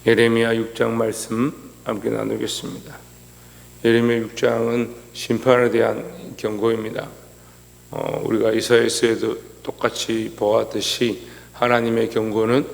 예레미야 6장 말씀 함께 나누겠습니다. 예레미야 6장은 심판에 대한 경고입니다. 우리가 이사야서에도 똑같이 보았듯이 하나님의 경고는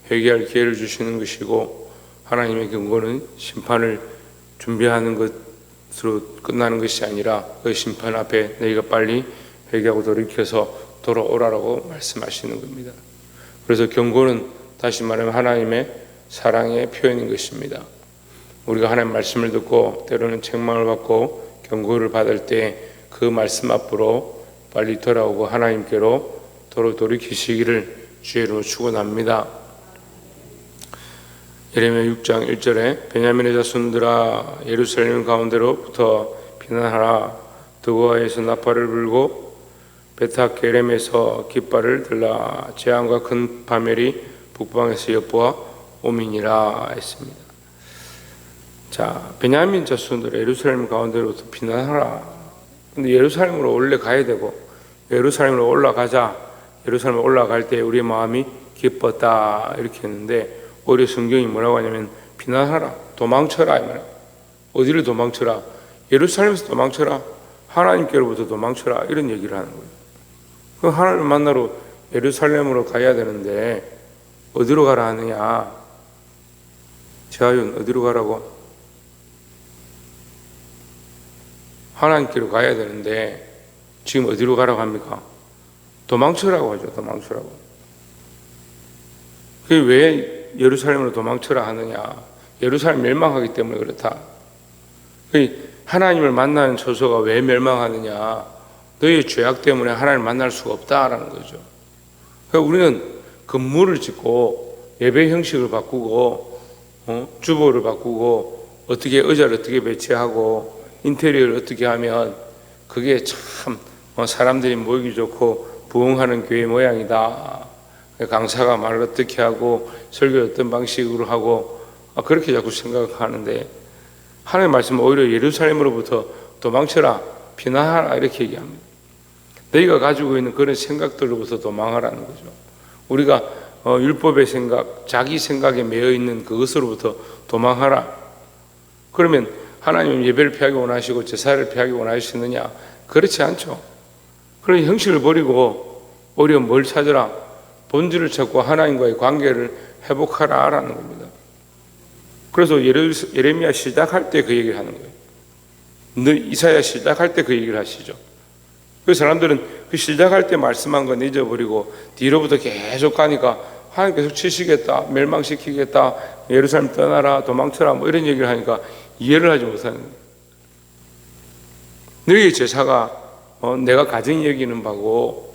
회개할 기회를 주시는 것이고, 하나님의 경고는 심판을 준비하는 것으로 끝나는 것이 아니라 그 심판 앞에 너희가 빨리 회개하고 돌이켜서 돌아오라고 말씀하시는 겁니다. 그래서 경고는 다시 말하면 하나님의 사랑의 표현인 것입니다. 우리가 하나님 말씀을 듣고 때로는 책망을 받고 경고를 받을 때 그 말씀 앞으로 빨리 돌아오고 하나님께로 돌이키시기를 주의 이름으로 축원합니다. 예레미야 6장 1절에 베냐민의 자손들아 예루살렘 가운데로부터 피난하라. 드고아에서 나팔을 불고 베타게렘에서 깃발을 들라. 재앙과 큰 파멸이 북방에서 엿보아 오미니라 했습니다. 자, 베냐민 자손들 예루살렘 가운데로부터 피난하라. 근데 예루살렘으로 원래 가야 되고, 예루살렘으로 올라가자, 예루살렘으로 올라갈 때 우리의 마음이 기뻤다 이렇게 했는데, 오히려 성경이 뭐라고 하냐면 피난하라, 도망쳐라 이 말이야. 어디를 도망쳐라? 예루살렘에서 도망쳐라, 하나님께로부터 도망쳐라, 이런 얘기를 하는 거예요. 그 하나님을 만나러 예루살렘으로 가야 되는데 어디로 가라 하느냐? 자윤 어디로 가라고? 하나님께로 가야 되는데 지금 어디로 가라고 합니까? 도망쳐라고 하죠. 도망쳐라고. 그게 왜 예루살렘으로 도망쳐라 하느냐? 예루살렘 멸망하기 때문에 그렇다. 하나님을 만나는 처소가 왜 멸망하느냐? 너희의 죄악 때문에 하나님을 만날 수가 없다라는 거죠. 그러니까 우리는 건물을 짓고 예배 형식을 바꾸고 주보를 바꾸고 어떻게 의자를 어떻게 배치하고 인테리어를 어떻게 하면 그게 참 사람들이 모이기 좋고 부흥하는 교회 모양이다. 강사가 말을 어떻게 하고 설교 어떤 방식으로 하고 그렇게 자꾸 생각하는데, 하나님의 말씀은 오히려 예루살렘으로부터 도망쳐라, 피난하라 이렇게 얘기합니다. 너희가 가지고 있는 그런 생각들로부터 도망하라는 거죠. 우리가 율법의 생각, 자기 생각에 매여 있는 그것으로부터 도망하라. 그러면 하나님은 예배를 피하기 원하시고 제사를 피하기 원하시느냐? 그렇지 않죠. 그런 형식을 버리고 오히려 뭘 찾으라? 본질을 찾고 하나님과의 관계를 회복하라라는 겁니다. 그래서 예레미야 시작할 때 그 얘기를 하는 거예요. 이사야 시작할 때 그 얘기를 하시죠. 그 사람들은 그 시작할 때 말씀한 건 잊어버리고 뒤로부터 계속 가니까 하나님 계속 치시겠다, 멸망시키겠다, 예루살렘 떠나라, 도망쳐라 뭐 이런 얘기를 하니까 이해를 하지 못하는 거예요. 너희의 제사가 내가 가정 여기는 바고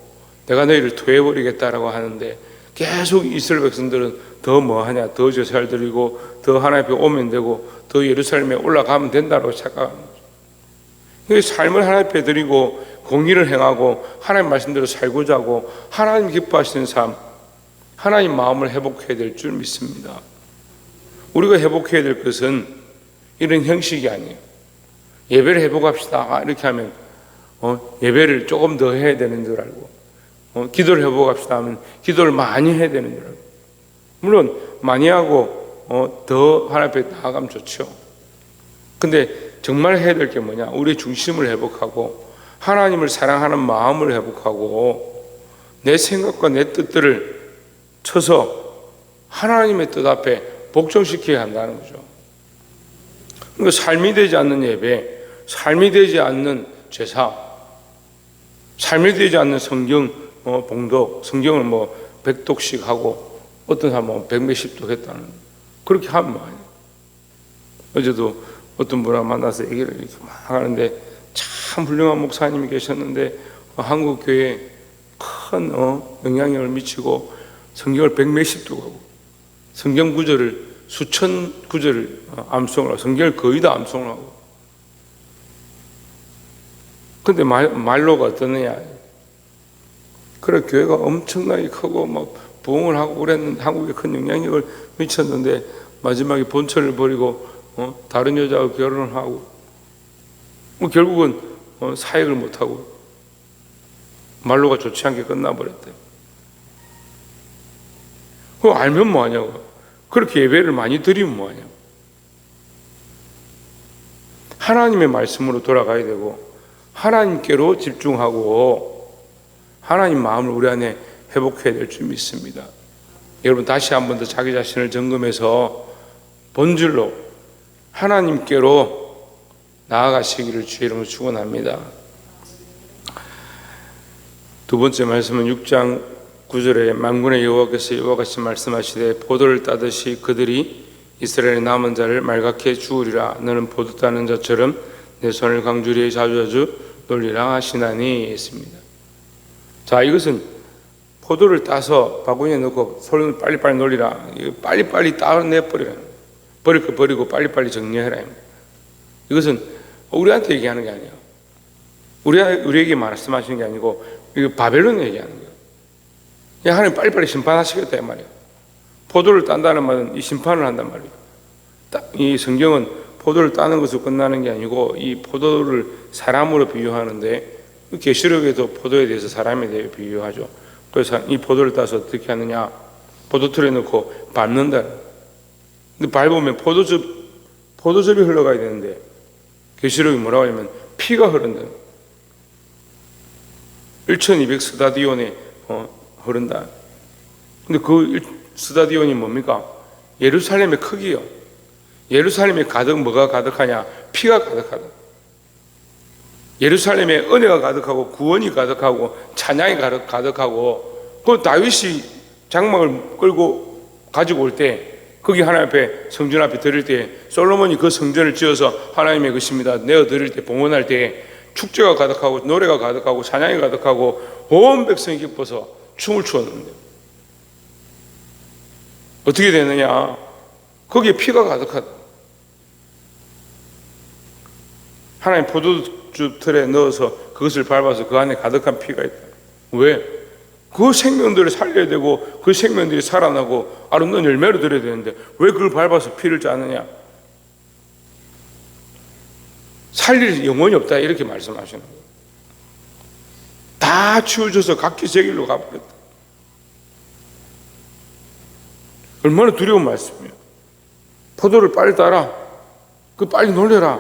내가 너희를 토해버리겠다라고 하는데 계속 이스라엘 백성들은 더 뭐하냐, 더 제사를 드리고 더 하나님 앞에 오면 되고 더 예루살렘에 올라가면 된다고 착각하는 거죠. 삶을 하나님 앞에 드리고 공의를 행하고 하나님 말씀대로 살고자 하고 하나님 기뻐하시는 삶, 하나님 마음을 회복해야 될 줄 믿습니다. 우리가 회복해야 될 것은 이런 형식이 아니에요. 예배를 회복합시다 이렇게 하면 예배를 조금 더 해야 되는 줄 알고, 기도를 회복합시다 하면 기도를 많이 해야 되는 줄 알고, 물론 많이 하고 더 하나님 앞에 나아가면 좋죠. 근데 정말 해야 될 게 뭐냐? 우리의 중심을 회복하고 하나님을 사랑하는 마음을 회복하고 내 생각과 내 뜻들을 쳐서 하나님의 뜻 앞에 복종시켜야 한다는 거죠. 그러니까 삶이 되지 않는 예배, 삶이 되지 않는 제사, 삶이 되지 않는 성경 봉독, 성경을 100독씩 하고 어떤 사람은 100몇십 독 했다는, 그렇게 하면 뭐하냐. 어제도 어떤 분하고 만나서 얘기를 이렇게 막 하는데 참 훌륭한 목사님이 계셨는데 한국 교회에 큰 영향력을 미치고 성경을 100몇십 독 하고 성경 구절을 수천 구절을 암송을 하고 성경을 거의 다 암송을 하고, 근데 말로가 어떠느냐? 그래 교회가 엄청나게 크고 막 부흥을 하고 그랬는데 한국에 큰 영향력을 미쳤는데 마지막에 본처를 버리고 다른 여자하고 결혼을 하고 결국은 사역을 못하고 말로가 좋지 않게 끝나버렸대. 그거 알면 뭐하냐고. 그렇게 예배를 많이 드리면 뭐하냐? 하나님의 말씀으로 돌아가야 되고 하나님께로 집중하고 하나님 마음을 우리 안에 회복해야 될 줄 믿습니다. 여러분 다시 한 번 더 자기 자신을 점검해서 본질로 하나님께로 나아가시기를 주의 이름으로 축원합니다. 두 번째 말씀은 6장 9절에 만군의 여호와께서 이와 같이 말씀하시되 포도를 따듯이 그들이 이스라엘의 남은 자를 말갛게 주우리라. 너는 포도 따는 자처럼 내 손을 강주리에 자주자주 놀리라 하시나니 했습니다. 자, 이것은 포도를 따서 바구니에 넣고 손을 빨리빨리 놀리라. 빨리빨리 따내버리라. 버릴 거 버리고 빨리빨리 정리해라. 이것은 우리한테 얘기하는 게 아니에요. 우리에게 말씀하시는 게 아니고 이거 바벨론에 얘기하는 거예요. 하나님 빨리빨리 심판하시겠다 이 말이에요. 포도를 딴다는 말은 이 심판을 한단 말이에요. 이 성경은 포도를 따는 것으로 끝나는 게 아니고 이 포도를 사람으로 비유하는데 계시록에도 포도에 대해서 사람에 대해 비유하죠. 그래서 이 포도를 따서 어떻게 하느냐? 포도틀에 넣고 밟는다. 근데 밟으면 포도즙이 흘러가야 되는데 계시록이 뭐라고 하냐면 피가 흐른다. 1200 스타디온에 흐른다. 근데 그 스타디온이 뭡니까? 예루살렘의 크기요. 예루살렘에 뭐가 가득하냐? 피가 가득하다. 예루살렘에 은혜가 가득하고 구원이 가득하고 찬양이 가득하고 그 다윗이 장막을 끌고 가지고 올 때 거기 하나님 앞에 성전 앞에 드릴 때 솔로몬이 그 성전을 지어서 하나님의 것입니다 내어 드릴 때 봉헌할 때 축제가 가득하고 노래가 가득하고 찬양이 가득하고 온 백성이 기뻐서 춤을 추었는데 어떻게 되느냐? 거기에 피가 가득하다. 하나님 포도주 틀에 넣어서 그것을 밟아서 그 안에 가득한 피가 있다. 왜? 그 생명들을 살려야 되고 그 생명들이 살아나고 아름다운 열매를 드려야 되는데 왜 그걸 밟아서 피를 짜느냐? 살릴 영혼이 없다 이렇게 말씀하시는 거예요. 다 치워져서 각기 제 길로 가버렸다. 얼마나 두려운 말씀이에요. 포도를 빨리 따라. 그 빨리 놀려라.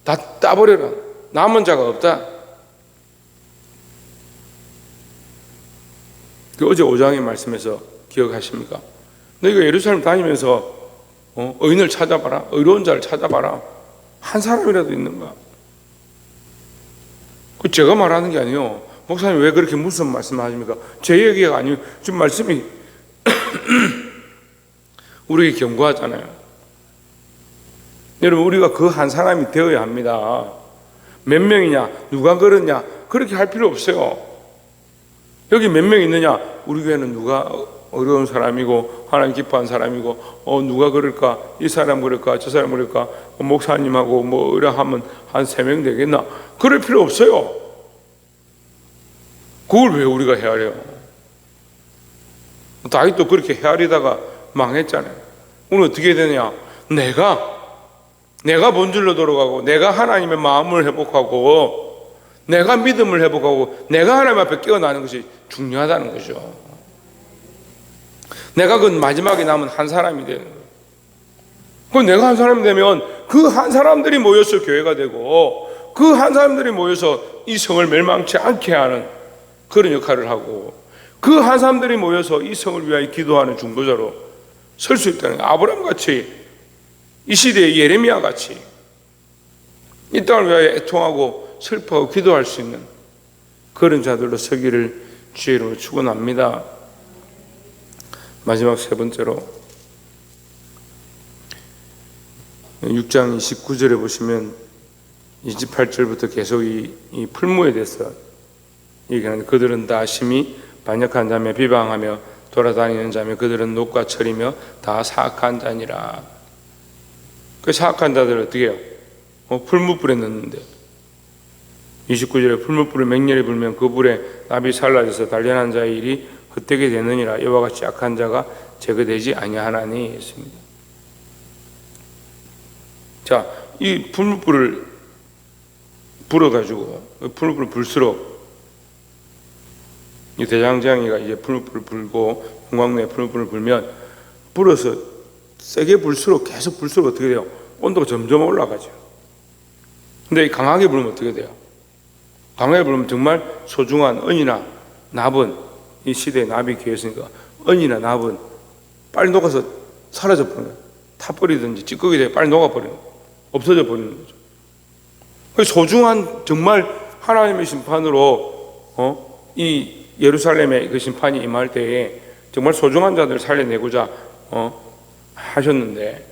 다 따버려라. 남은 자가 없다. 그 어제 5장의 말씀에서 기억하십니까? 너희가 예루살렘 다니면서 의인을 찾아봐라. 의로운 자를 찾아봐라. 한 사람이라도 있는가? 그 제가 말하는 게 아니에요. 목사님 왜 그렇게 무슨 말씀하십니까? 제 얘기가 아니에요. 지금 말씀이 우리에게 경고하잖아요. 여러분 우리가 그 한 사람이 되어야 합니다. 몇 명이냐 누가 그러냐 그렇게 할 필요 없어요. 여기 몇 명 있느냐 우리 교회는 누가 어려운 사람이고 하나님 기뻐한 사람이고 누가 그럴까 이 사람 그럴까 저 사람 그럴까 목사님하고 뭐 이래 하면 한 3명 되겠나 그럴 필요 없어요. 그걸 왜 우리가 헤아려요? 다윗도 그렇게 헤아리다가 망했잖아요. 오늘 어떻게 되느냐? 내가 본질로 돌아가고 내가 하나님의 마음을 회복하고 내가 믿음을 회복하고 내가 하나님 앞에 깨어나는 것이 중요하다는 거죠. 내가 그 마지막에 남은 한 사람이 되는 거예요. 그 내가 한 사람이 되면 그 한 사람들이 모여서 교회가 되고 그 한 사람들이 모여서 이 성을 멸망치 않게 하는 그런 역할을 하고 그 한 사람들이 모여서 이 성을 위하여 기도하는 중보자로 설 수 있다는 거예요. 아브라함 같이 이 시대의 예레미야 같이 이 땅을 위하여 애통하고 슬퍼하고 기도할 수 있는 그런 자들로 서기를 주의 이름으로 축원합니다. 마지막 세 번째로 6장 29절에 보시면 28절부터 계속 이 풀무에 대해서 얘기하는데 그들은 다 심히 반역한 자며 비방하며 돌아다니는 자며 그들은 녹과 철이며 다 사악한 자니라. 그 사악한 자들을 어떻게 해요? 풀무불에 넣는데 29절에 풀무불을 맹렬히 불면 그 불에 납이 살라져서 단련한 자의 일이 헛되게 되느니라. 이와 같이 악한 자가 제거되지 아니하나니 했습니다. 자, 이 풀무불을 불어가지고 풀무불을 불수록 이 대장장이가 이제 풀무불을 불고 형광로에 풀무불을 불면 불어서 세게 불수록 계속 불수록 어떻게 돼요? 온도가 점점 올라가죠. 근데 강하게 불면 어떻게 돼요? 강하게 불면 정말 소중한 은이나 납은, 이 시대에 납이 귀했으니까 은이나 납은 빨리 녹아서 사라져 버려요. 타버리든지 찌꺼기 되어 빨리 녹아버리는 거예요. 없어져 버리는 거죠. 소중한 정말 하나님의 심판으로 이 예루살렘의 그 심판이 임할 때에 정말 소중한 자들을 살려내고자 하셨는데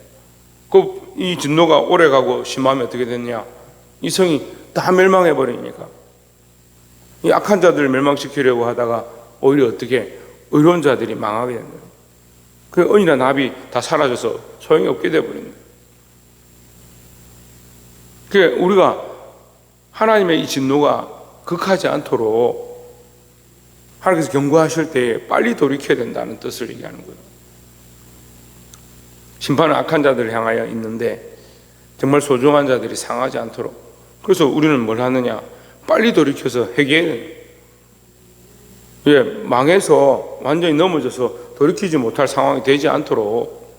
이 진노가 오래가고 심하면 어떻게 됐냐? 이 성이 다 멸망해 버리니까 이 악한 자들을 멸망시키려고 하다가 오히려 어떻게 의로운 자들이 망하게 된 거예요. 그 은이나 납이 다 사라져서 소용이 없게 돼버린 거예요. 그러니까 우리가 하나님의 이 진노가 극하지 않도록 하나님께서 경고하실 때 빨리 돌이켜야 된다는 뜻을 얘기하는 거예요. 심판은 악한 자들을 향하여 있는데 정말 소중한 자들이 상하지 않도록, 그래서 우리는 뭘 하느냐? 빨리 돌이켜서 회개해야 돼요. 예, 망해서 완전히 넘어져서 돌이키지 못할 상황이 되지 않도록.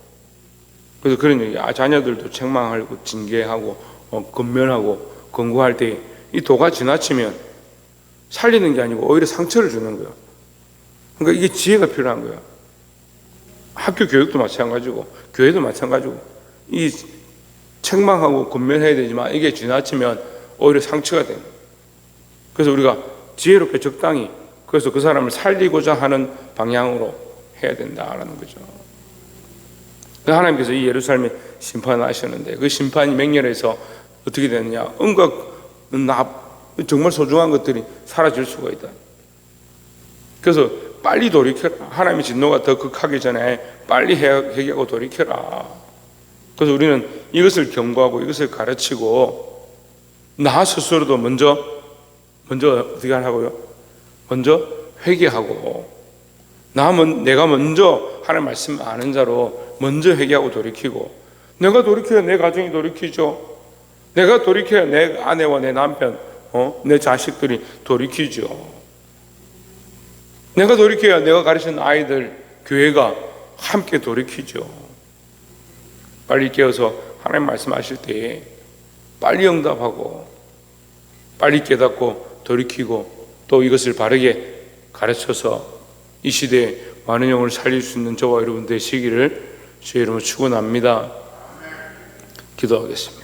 그래서 그런 얘기, 자녀들도 책망하고 징계하고 권면하고 권고할 때 이 도가 지나치면 살리는 게 아니고 오히려 상처를 주는 거예요. 그러니까 이게 지혜가 필요한 거예요. 학교 교육도 마찬가지고 교회도 마찬가지고 이 책망하고 권면해야 되지만 이게 지나치면 오히려 상처가 되는 거예요. 그래서 우리가 지혜롭게 적당히, 그래서 그 사람을 살리고자 하는 방향으로 해야 된다라는 거죠. 하나님께서 이 예루살렘에 심판을 하셨는데 그 심판이 맹렬해서 어떻게 되느냐? 온갖 정말 소중한 것들이 사라질 수가 있다. 그래서 빨리 돌이켜라. 하나님의 진노가 더 극하기 전에 빨리 회개하고 돌이켜라. 그래서 우리는 이것을 경고하고 이것을 가르치고 나 스스로도 먼저 어떻게 하라고요? 먼저 회개하고 내가 먼저 하나님 말씀 아는 자로 먼저 회개하고 돌이키고, 내가 돌이켜야 내 가정이 돌이키죠. 내가 돌이켜야 내 아내와 내 남편, 내 자식들이 돌이키죠. 내가 돌이켜야 내가 가르치는 아이들, 교회가 함께 돌이키죠. 빨리 깨어서 하나님 말씀하실 때에 빨리 응답하고 빨리 깨닫고 돌이키고 또 이것을 바르게 가르쳐서 이 시대에 많은 영혼을 살릴 수 있는 저와 여러분 되시기를 주의 이름으로 축원합니다. 기도하겠습니다.